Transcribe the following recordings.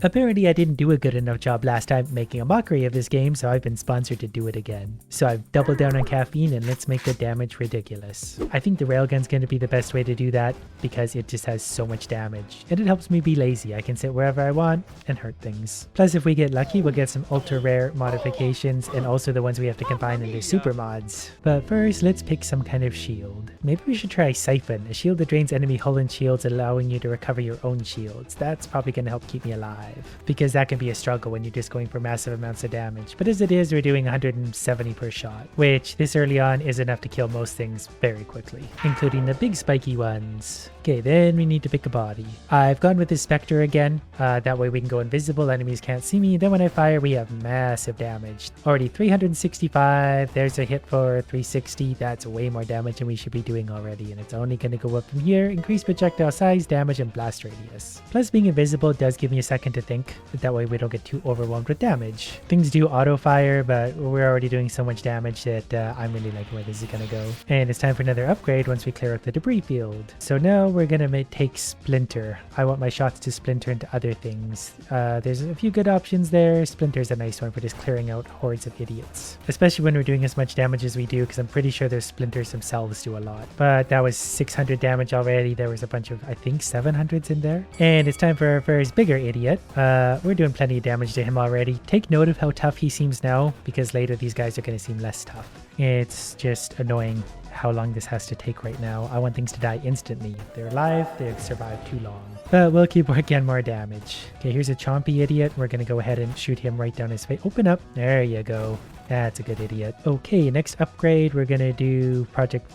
Apparently I didn't do a good enough job last time making a mockery of this game, so I've been sponsored to do it again. So I've doubled down on caffeine and let's make the damage ridiculous. I think the railgun's going to be the best way to do that because it just has so much damage. And it helps me be lazy. I can sit wherever I want and hurt things. Plus if we get lucky, we'll get some ultra rare modifications and also the ones we have to combine into super mods. But first, let's pick some kind of shield. Maybe we should try Siphon, a shield that drains enemy hull and shields, allowing you to recover your own shields. That's probably going to help keep me alive, because that can be a struggle when you're just going for massive amounts of damage. But as it is, we're doing 170 per shot, which this early on is enough to kill most things very quickly, including the big spiky ones. Okay, then we need to pick a body. I've gone with the Spectre again. That way we can go invisible, enemies can't see me. Then when I fire, we have massive damage. Already 365, there's a hit for 360. That's way more damage than we should be doing already, and it's only going to go up from here. Increase projectile size, damage, and blast radius. Plus being invisible does give me a second to think. That way we don't get too overwhelmed with damage. Things do auto fire, but we're already doing so much damage that I'm really liking where this is going to go. And it's time for another upgrade once we clear out the debris field. So now we're going to take Splinter. I want my shots to splinter into other things. There's a few good options there. Splinter's a nice one for just clearing out hordes of idiots, especially when we're doing as much damage as we do, because I'm pretty sure those splinters themselves do a lot. But that was 600 damage already. There was a bunch of, I think, 700s in there. And it's time for our first bigger idiot. We're doing plenty of damage to him already. Take note of how tough he seems now, because later these guys are going to seem less tough. It's just annoying how long this has to take right now. I want things to die instantly. If they're alive, they've survived too long. But we'll keep working on more damage. Okay, here's a chompy idiot. We're going to go ahead and shoot him right down his face. Open up. There you go. That's a good idiot. Okay, next upgrade, we're going to do Project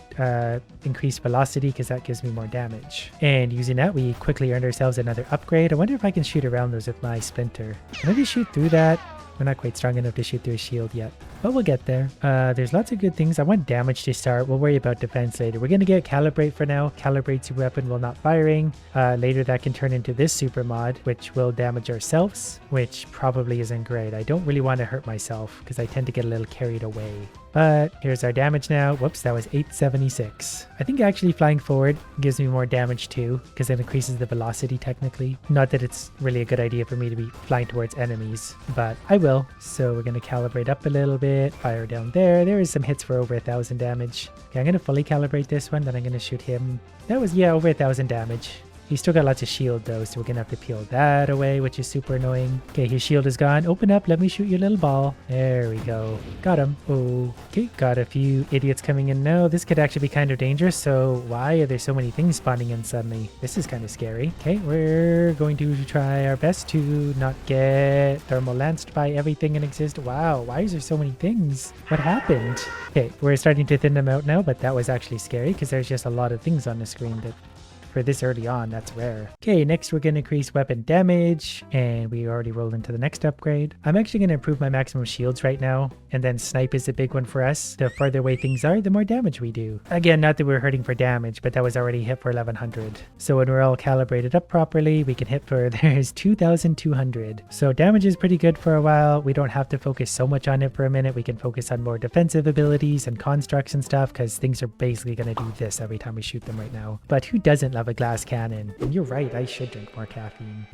Increased Velocity, because that gives me more damage. And using that, we quickly earned ourselves another upgrade. I wonder if I can shoot around those with my Splinter. Can I just shoot through that? We're not quite strong enough to shoot through a shield yet, but we'll get there. There's lots of good things. I want damage to start. We'll worry about defense later. We're going to get Calibrate for now. Calibrate super weapon while not firing. Later that can turn into this super mod, which will damage ourselves, which probably isn't great. I don't really want to hurt myself because I tend to get a little carried away. But here's our damage now. Whoops, that was 876. I think actually flying forward gives me more damage too, because it increases the velocity technically. Not that it's really a good idea for me to be flying towards enemies, but I will. So we're going to calibrate up a little bit, fire down there. There is some hits for over 1,000 damage. Okay, I'm going to fully calibrate this one, then I'm going to shoot him. That was, yeah, over 1,000 damage. He's still got lots of shield though, so we're gonna have to peel that away, which is super annoying. Okay, his shield is gone. Open up, let me shoot your little ball. There we go. Got him. Oh, okay, got a few idiots coming in now. This could actually be kind of dangerous, so why are there so many things spawning in suddenly? This is kind of scary. Okay, we're going to try our best to not get thermal lanced by everything in exist. Wow, why is there so many things? What happened? Okay, we're starting to thin them out now, but that was actually scary because there's just a lot of things on the screen that for this early on, that's rare. Okay, next we're going to increase weapon damage, and we already rolled into the next upgrade. I'm actually going to improve my maximum shields right now, and then snipe is a big one for us. The further away things are, the more damage we do. Again, not that we're hurting for damage, but that was already hit for 1100. So when we're all calibrated up properly, we can hit for, there's 2200. So damage is pretty good for a while. We don't have to focus so much on it for a minute. We can focus on more defensive abilities and constructs and stuff, because things are basically going to do this every time we shoot them right now. But who doesn't love a glass cannon? And you're right, I should drink more caffeine.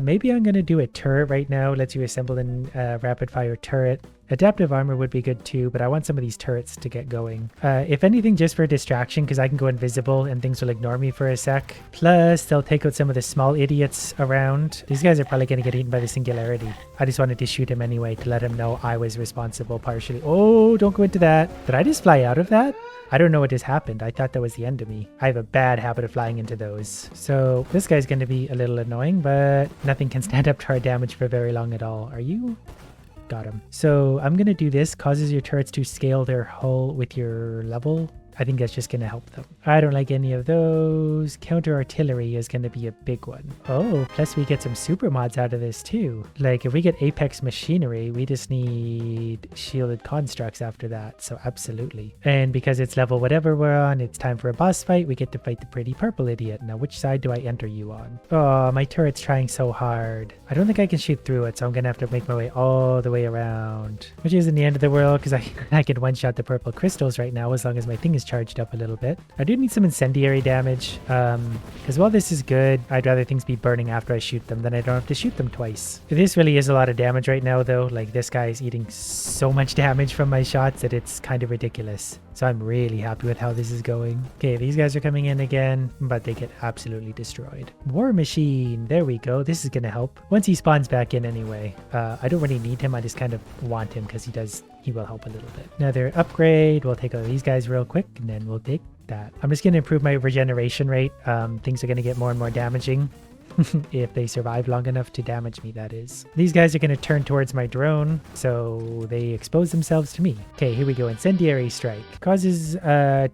Maybe I'm going to do a turret right now. Let's reassemble a rapid fire turret. Adaptive armor would be good too, but I want some of these turrets to get going. If anything, just for distraction, because I can go invisible and things will ignore me for a sec. Plus, they'll take out some of the small idiots around. These guys are probably going to get eaten by the singularity. I just wanted to shoot him anyway to let him know I was responsible partially. Oh, don't go into that. Did I just fly out of that? I don't know what just happened. I thought that was the end of me. I have a bad habit of flying into those. So this guy's going to be a little annoying, but nothing can stand up to our damage for very long at all. Are you? Got him. So I'm going to do this. Causes your turrets to scale their hull with your level. I think that's just going to help them. I don't like any of those. Counter artillery is going to be a big one. Oh, plus we get some super mods out of this too. Like if we get Apex machinery, we just need shielded constructs after that. So absolutely. And because it's level whatever we're on, it's time for a boss fight. We get to fight the pretty purple idiot. Now, which side do I enter you on? Oh, my turret's trying so hard. I don't think I can shoot through it, so I'm going to have to make my way all the way around. Which isn't the end of the world because I can one-shot the purple crystals right now as long as my thing is is charged up a little bit. I do need some incendiary damage, because while this is good, I'd rather things be burning after I shoot them than I don't have to shoot them twice. This really is a lot of damage right now though. Like this guy is eating so much damage from my shots that it's kind of ridiculous. So I'm really happy with how this is going. Okay, these guys are coming in again, but they get absolutely destroyed. War Machine, there we go. This is gonna help. Once he spawns back in anyway. I don't really need him, I just kind of want him because he will help a little bit. Another upgrade, we'll take all these guys real quick and then we'll take that. I'm just gonna improve my regeneration rate. Things are gonna get more and more damaging. If they survive long enough to damage me, that is. These guys are going to turn towards my drone, so they expose themselves to me. Okay, here we go. Incendiary Strike. Causes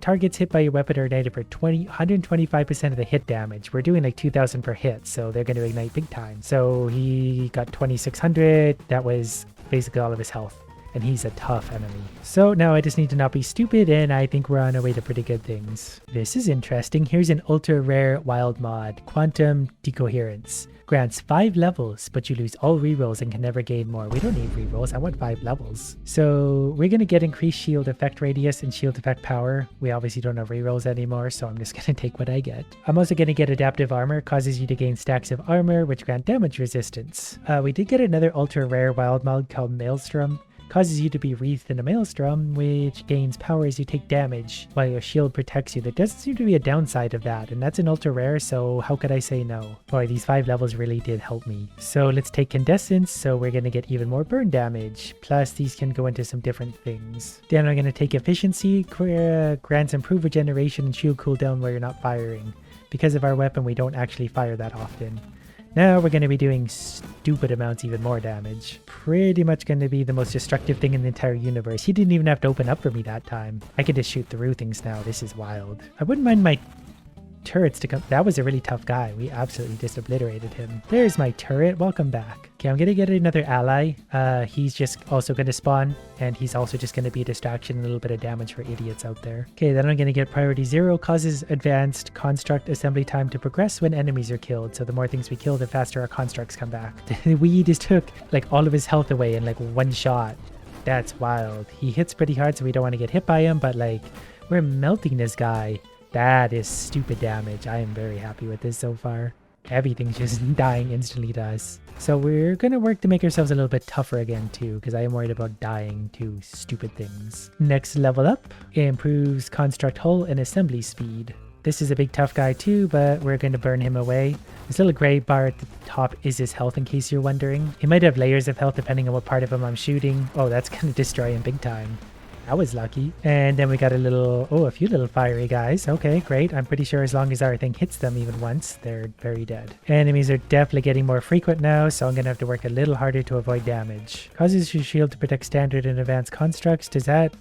targets hit by your weapon or ignited for 125% of the hit damage. We're doing like 2,000 per hit, so they're going to ignite big time. So he got 2,600. That was basically all of his health. And he's a tough enemy. So now I just need to not be stupid, and I think we're on our way to pretty good things. This is interesting. Here's an ultra rare wild mod, Quantum Decoherence. Grants 5 levels, but you lose all rerolls and can never gain more. We don't need rerolls. I want 5 levels. So we're going to get increased shield effect radius and shield effect power. We obviously don't have rerolls anymore, so I'm just going to take what I get. I'm also going to get adaptive armor. Causes you to gain stacks of armor, which grant damage resistance. We did get another ultra rare wild mod called Maelstrom. Causes you to be wreathed in a maelstrom, which gains power as you take damage while your shield protects you. There doesn't seem to be a downside of that, and that's an ultra rare, so how could I say no? Boy, these 5 levels really did help me. So let's take Condescence, so we're going to get even more burn damage, plus these can go into some different things. Then I'm going to take Efficiency, grants improved regeneration and shield cooldown while you're not firing. Because of our weapon, we don't actually fire that often. Now we're going to be doing stupid amounts, even more damage. Pretty much going to be the most destructive thing in the entire universe. He didn't even have to open up for me that time. I can just shoot through things now. This is wild. I wouldn't mind my turrets to come. That was a really tough guy. We absolutely just obliterated him. There's my turret. Welcome back. Okay, I'm going to get another ally. He's just also going to spawn, and he's also just going to be a distraction and a little bit of damage for idiots out there. Okay, then I'm going to get priority 0. Causes advanced construct assembly time to progress when enemies are killed. So the more things we kill, the faster our constructs come back. We just took like all of his health away in like one shot. That's wild. He hits pretty hard, so we don't want to get hit by him, but like we're melting this guy. That is stupid damage. I am very happy with this so far. Everything's just dying instantly to us. So we're going to work to make ourselves a little bit tougher again too, because I am worried about dying to stupid things. Next level up, improves construct hull and assembly speed. This is a big tough guy too, but we're going to burn him away. This little gray bar at the top is his health, in case you're wondering. He might have layers of health depending on what part of him I'm shooting. Oh, that's going to destroy him big time. I was lucky. And then we got a few little fiery guys. Okay, great. I'm pretty sure as long as our thing hits them even once, they're very dead. Enemies are definitely getting more frequent now, so I'm going to have to work a little harder to avoid damage. Causes your shield to protect standard and advanced constructs. Does that...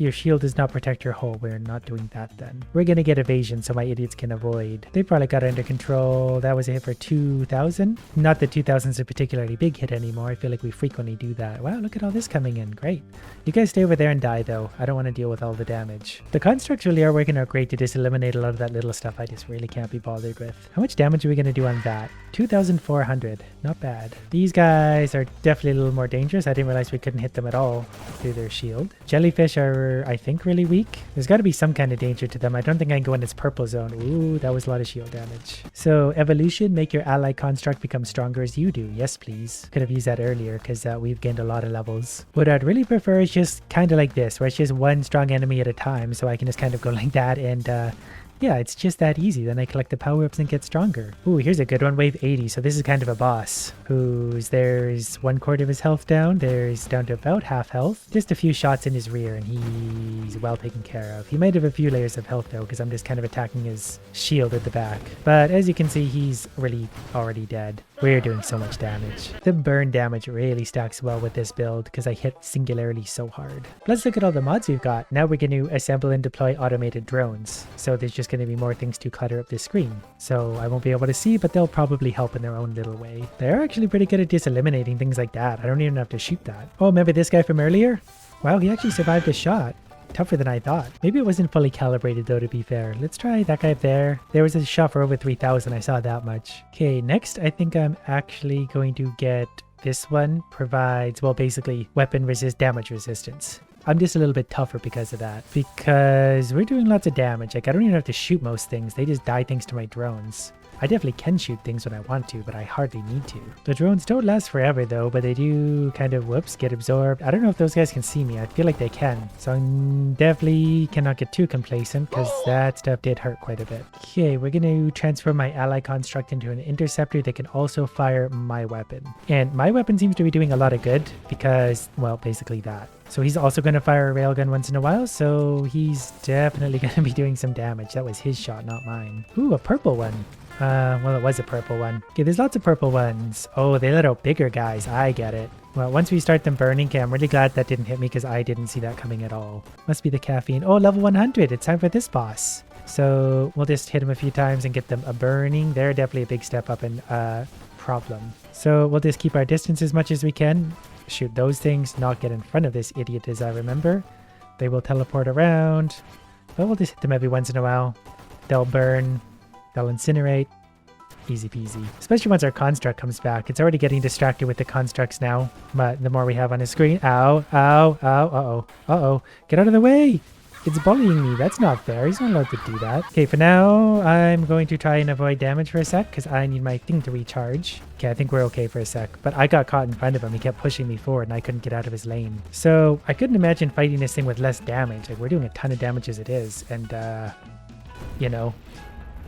Your shield does not protect your hull. We're not doing that then. We're going to get evasion so my idiots can avoid. They probably got it under control. That was a hit for 2,000. Not that 2,000 is a particularly big hit anymore. I feel like we frequently do that. Wow, look at all this coming in. Great. You guys stay over there and die though. I don't want to deal with all the damage. The constructs really are working out great to just eliminate a lot of that little stuff I just really can't be bothered with. How much damage are we going to do on that? 2,400. Not bad. These guys are definitely a little more dangerous. I didn't realize we couldn't hit them at all through their shield. Jellyfish are, I think, really weak. There's got to be some kind of danger to them. I don't think I can go in its purple zone. Ooh, that was a lot of shield damage. So evolution, make your ally construct become stronger as you do. Yes, please. Could have used that earlier because we've gained a lot of levels. What I'd really prefer is just kind of like this, where it's just one strong enemy at a time, so I can just kind of go like that and yeah, it's just that easy. Then I collect the power-ups and get stronger. Ooh, here's a good one. Wave 80. So this is kind of a boss there's 1/4 of his health down. There's down to about half health. Just a few shots in his rear and he's well taken care of. He might have a few layers of health though, because I'm just kind of attacking his shield at the back. But as you can see, he's really already dead. We're doing so much damage. The burn damage really stacks well with this build because I hit singularly so hard. Let's look at all the mods we've got. Now we're going to assemble and deploy automated drones. So there's just going to be more things to clutter up the screen. So I won't be able to see, but they'll probably help in their own little way. They're actually pretty good at just eliminating things like that. I don't even have to shoot that. Oh, remember this guy from earlier? Wow, he actually survived a shot. Tougher than I thought. Maybe it wasn't fully calibrated though, to be fair. Let's try that guy up there. There was a shot for over 3,000. I saw that much. Okay, next I think I'm actually going to get this one. Provides, well, basically weapon damage resistance. I'm just a little bit tougher because of that. Because we're doing lots of damage. Like, I don't even have to shoot most things. They just die thanks to my drones. I definitely can shoot things when I want to, but I hardly need to. The drones don't last forever though, but they do kind of, whoops, get absorbed. I don't know if those guys can see me. I feel like they can. So I definitely cannot get too complacent because that stuff did hurt quite a bit. Okay, we're going to transfer my ally construct into an interceptor that can also fire my weapon. And my weapon seems to be doing a lot of good because, well, basically that. So he's also going to fire a railgun once in a while, so he's definitely going to be doing some damage. That was his shot, not mine. Ooh, a purple one. Well, it was a purple one. Okay, there's lots of purple ones. Oh, they let out bigger guys. I get it. Well, once we start them burning, okay, I'm really glad that didn't hit me because I didn't see that coming at all. Must be the caffeine. Oh, level 100. It's time for this boss. So we'll just hit him a few times and get them a burning. They're definitely a big step up in problem. So we'll just keep our distance as much as we can. Shoot those things, not get in front of this idiot as I remember. They will teleport around. But we'll just hit them every once in a while. They'll burn. They'll incinerate. Easy peasy. Especially once our construct comes back. It's already getting distracted with the constructs now. But the more we have on his screen. Ow, ow, ow, uh-oh, uh-oh. Get out of the way. It's bullying me. That's not fair. He's not allowed to do that. Okay, for now, I'm going to try and avoid damage for a sec because I need my thing to recharge. Okay, I think we're okay for a sec. But I got caught in front of him. He kept pushing me forward and I couldn't get out of his lane. So I couldn't imagine fighting this thing with less damage. Like, we're doing a ton of damage as it is. And, you know,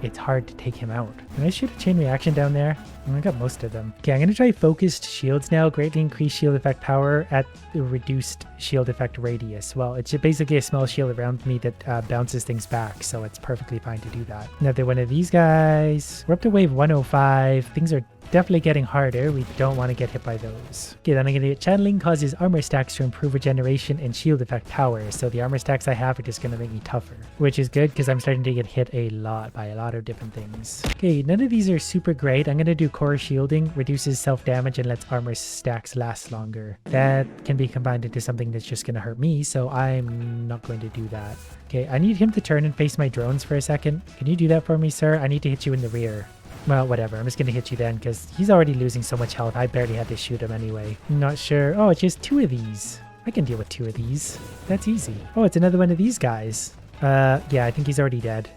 it's hard to take him out. Can I shoot a chain reaction down there? I got most of them. Okay, I'm going to try focused shields now. Greatly increase shield effect power at the reduced shield effect radius. Well, it's basically a small shield around me that bounces things back, so it's perfectly fine to do that. Another one of these guys. We're up to wave 105. Things are definitely getting harder. We don't want to get hit by those. Okay, then I'm going to get channeling causes armor stacks to improve regeneration and shield effect power. So the armor stacks I have are just going to make me tougher, which is good because I'm starting to get hit a lot by a lot of different things. Okay, none of these are super great. I'm going to do core shielding, reduces self-damage and lets armor stacks last longer. That can be combined into something that's just going to hurt me, so I'm not going to do that. Okay, I need him to turn and face my drones for a second. Can you do that for me, sir? I need to hit you in the rear. Well, whatever. I'm just going to hit you then because he's already losing so much health. I barely had to shoot him anyway. I'm not sure. Oh, it's just 2 of these. I can deal with 2 of these. That's easy. Oh, it's another one of these guys. Yeah, I think he's already dead.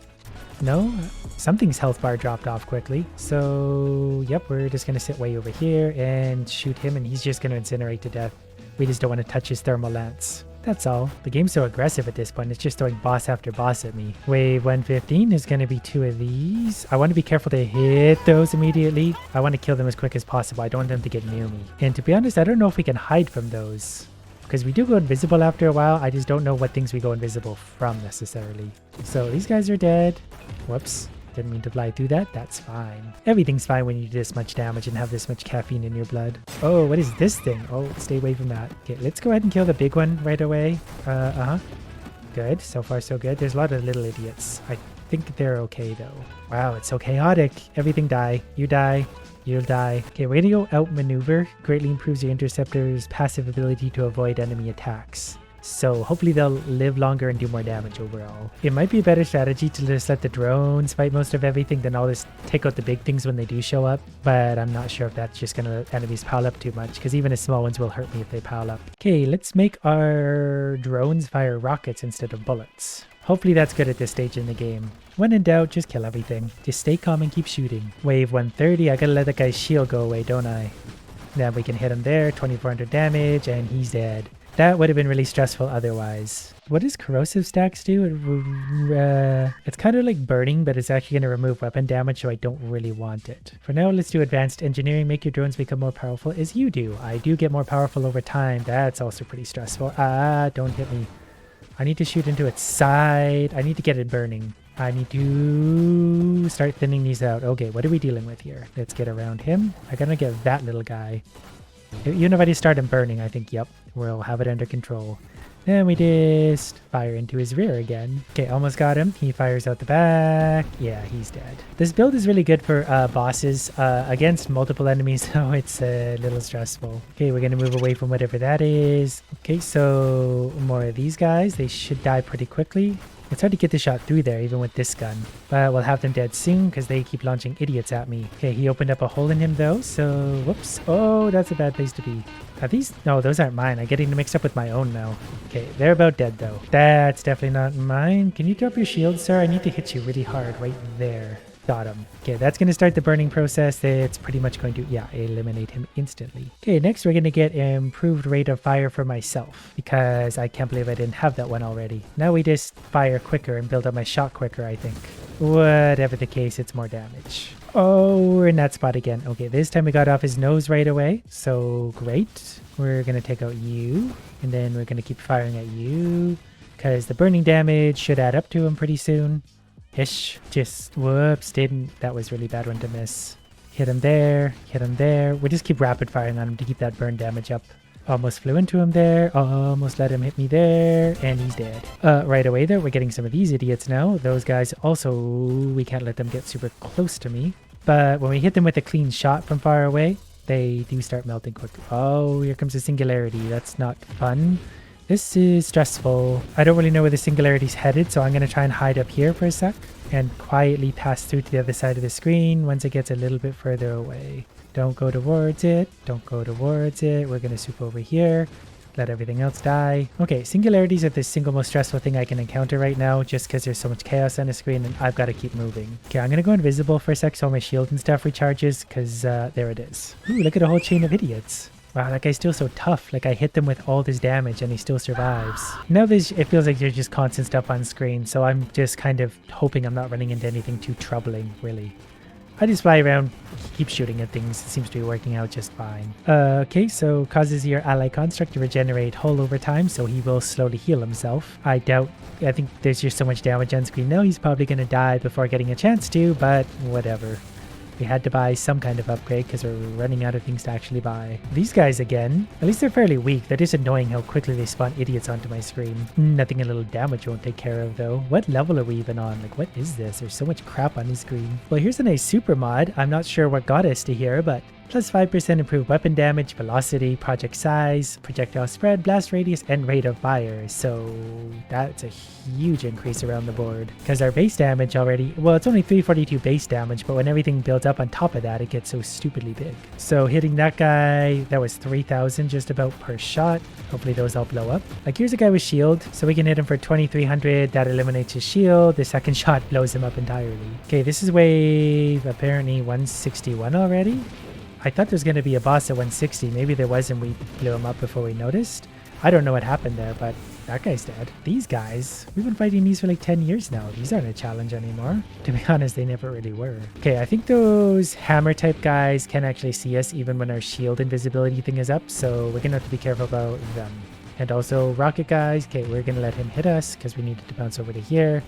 No? Something's health bar dropped off quickly. So, yep, we're just going to sit way over here and shoot him and he's just going to incinerate to death. We just don't want to touch his thermal lance. That's all. The game's so aggressive at this point, it's just throwing boss after boss at me. Wave 115 is going to be 2 of these. I want to be careful to hit those immediately. I want to kill them as quick as possible. I don't want them to get near me. And to be honest, I don't know if we can hide from those. Because we do go invisible after a while. I just don't know what things we go invisible from necessarily. So these guys are dead. Whoops. Didn't mean to fly through that. That's fine. Everything's fine when you do this much damage and have this much caffeine in your blood. Oh, what is this thing? Oh, stay away from that. Okay, let's go ahead and kill the big one right away. Good. So far, so good. There's a lot of little idiots. I think they're okay, though. Wow, it's so chaotic. Everything die. You die. You'll die. Okay, we're gonna go outmaneuver. Greatly improves your interceptor's passive ability to avoid enemy attacks. So hopefully they'll live longer and do more damage overall. It might be a better strategy to just let the drones fight most of everything than all this take out the big things when they do show up. But I'm not sure if that's just going to let enemies pile up too much because even the small ones will hurt me if they pile up. Okay, let's make our drones fire rockets instead of bullets. Hopefully that's good at this stage in the game. When in doubt, just kill everything. Just stay calm and keep shooting. Wave 130, I gotta let that guy's shield go away, don't I? Then we can hit him there, 2400 damage, and he's dead. That would have been really stressful otherwise. What does corrosive stacks do? It's kind of like burning, but it's actually going to remove weapon damage, so I don't really want it. For now, let's do advanced engineering. Make your drones become more powerful as you do. I do get more powerful over time. That's also pretty stressful. Don't hit me. I need to shoot into its side. I need to get it burning. I need to start thinning these out. Okay, what are we dealing with here? Let's get around him. I gotta get that little guy. Even if I just start him burning, I think, yep, we'll have it under control. Then we just fire into his rear again. Okay, almost got him. He fires out the back. Yeah, he's dead. This build is really good for bosses against multiple enemies, so it's a little stressful. Okay, we're going to move away from whatever that is. Okay, so more of these guys. They should die pretty quickly. It's hard to get the shot through there even with this gun. But we'll have them dead soon because they keep launching idiots at me. Okay, he opened up a hole in him though, so whoops. Oh, that's a bad place to be. Are these? No, those aren't mine. I'm getting mixed up with my own now. Okay, they're about dead though. That's definitely not mine. Can you drop your shield, sir? I need to hit you really hard right there. Got him. Okay, that's going to start the burning process. It's pretty much going to, yeah, eliminate him instantly. Okay, next we're going to get improved rate of fire for myself because I can't believe I didn't have that one already. Now we just fire quicker and build up my shot quicker, I think. Whatever the case, it's more damage. Oh, we're in that spot again. Okay, this time we got off his nose right away. So great. We're going to take out you and then we're going to keep firing at you because the burning damage should add up to him pretty soon. Ish. Just, whoops, didn't. That was really bad one to miss. Hit him there, hit him there. We just keep rapid firing on him to keep that burn damage up. Almost flew into him there, almost let him hit me there, and he's dead. Right away there, we're getting some of these idiots now. Those guys also, we can't let them get super close to me. But when we hit them with a clean shot from far away, they do start melting quick. Oh, here comes the singularity. That's not fun. This is stressful. I don't really know where the singularity's headed, so I'm going to try and hide up here for a sec and quietly pass through to the other side of the screen once it gets a little bit further away. Don't go towards it. Don't go towards it. We're going to swoop over here. Let everything else die. Okay, singularities are the single most stressful thing I can encounter right now just because there's so much chaos on the screen and I've got to keep moving. Okay, I'm going to go invisible for a sec so all my shield and stuff recharges because there it is. Ooh, look at a whole chain of idiots. Wow, that guy's still so tough. Like, I hit them with all this damage and he still survives. Now it feels like there's just constant stuff on screen, so I'm just kind of hoping I'm not running into anything too troubling, really. I just fly around, keep shooting at things. It seems to be working out just fine. Okay, so causes your ally construct to regenerate hull over time, so he will slowly heal himself. I think there's just so much damage on screen now, he's probably going to die before getting a chance to, but whatever. We had to buy some kind of upgrade because we're running out of things to actually buy. These guys again, at least they're fairly weak. They're just annoying how quickly they spawn idiots onto my screen. Nothing a little damage won't take care of though. What level are we even on? Like, what is this? There's so much crap on the screen. Well, here's a nice super mod. I'm not sure what got us to here, but plus 5% improved weapon damage, velocity, project size, projectile spread, blast radius, and rate of fire. So that's a huge increase around the board. Because our base damage already, well, it's only 342 base damage, but when everything builds up on top of that, it gets so stupidly big. So hitting that guy, that was 3,000 just about per shot. Hopefully those all blow up. Like, here's a guy with shield, so we can hit him for 2,300. That eliminates his shield. The second shot blows him up entirely. Okay, this is wave apparently 161 already. I thought there was going to be a boss at 160. Maybe there was and we blew him up before we noticed. I don't know what happened there, but that guy's dead. These guys, we've been fighting these for like 10 years now. These aren't a challenge anymore. To be honest, they never really were. Okay, I think those hammer type guys can actually see us even when our shield invisibility thing is up. So we're going to have to be careful about them. And also rocket guys. Okay, we're going to let him hit us because we needed to bounce over to here.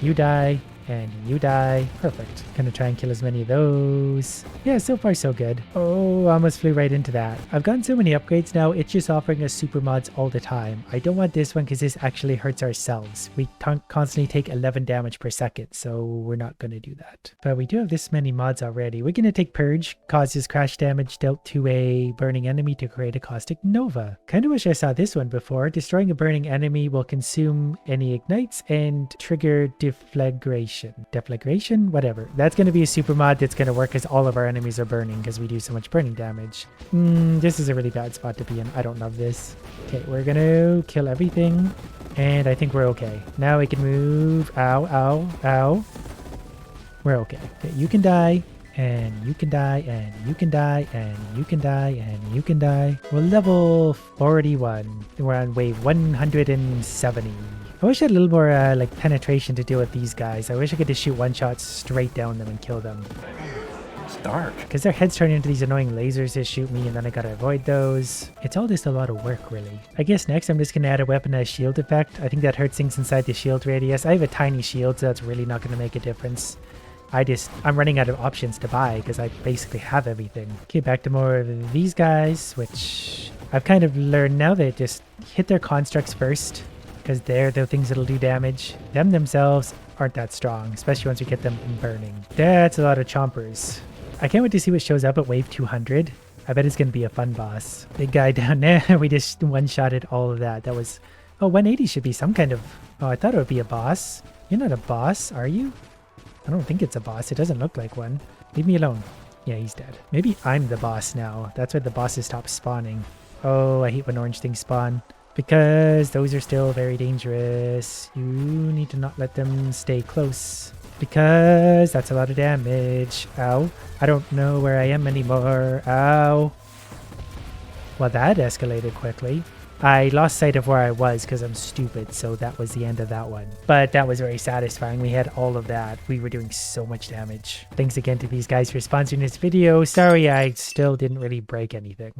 You die. And you die. Perfect. Gonna try and kill as many of those. Yeah, so far so good. Oh, I almost flew right into that. I've gotten so many upgrades now, it's just offering us super mods all the time. I don't want this one because this actually hurts ourselves. We constantly take 11 damage per second, so we're not gonna do that. But we do have this many mods already. We're gonna take Purge, causes crash damage dealt to a burning enemy to create a caustic nova. Kinda wish I saw this one before. Destroying a burning enemy will consume any ignites and trigger deflagration. Deflagration? Whatever. That's going to be a super mod that's going to work as all of our enemies are burning because we do so much burning damage. This is a really bad spot to be in. I don't love this. Okay, we're going to kill everything. And I think we're okay. Now we can move. Ow, ow, ow. We're okay. Okay, you can die. And you can die, and you can die, and you can die, and you can die. We're level 41. We're on wave 170. I wish I had a little more like penetration to deal with these guys. I wish I could just shoot one shot straight down them and kill them. It's dark. Because their heads turn into these annoying lasers that shoot me and then I gotta avoid those. It's all just a lot of work, really. I guess next I'm just gonna add a weaponized shield effect. I think that hurts things inside the shield radius. I have a tiny shield, so that's really not gonna make a difference. I'm running out of options to buy because I basically have everything. Okay, back to more of these guys, which I've kind of learned now that just hit their constructs first. Because they're the things that'll do damage. Them themselves aren't that strong, especially once you get them burning. That's a lot of chompers. I can't wait to see what shows up at wave 200. I bet it's going to be a fun boss. Big guy down there. We just one-shotted all of that. That was Oh, 180 should be some kind of... Oh, I thought it would be a boss. You're not a boss, are you? I don't think it's a boss. It doesn't look like one. Leave me alone. Yeah, he's dead. Maybe I'm the boss now. That's why the bosses stop spawning. Oh, I hate when orange things spawn. Because those are still very dangerous. You need to not let them stay close. Because that's a lot of damage. Ow. I don't know where I am anymore. Ow. Well, that escalated quickly. I lost sight of where I was because I'm stupid, so that was the end of that one. But that was very satisfying. We had all of that. We were doing so much damage. Thanks again to these guys for sponsoring this video. Sorry I still didn't really break anything.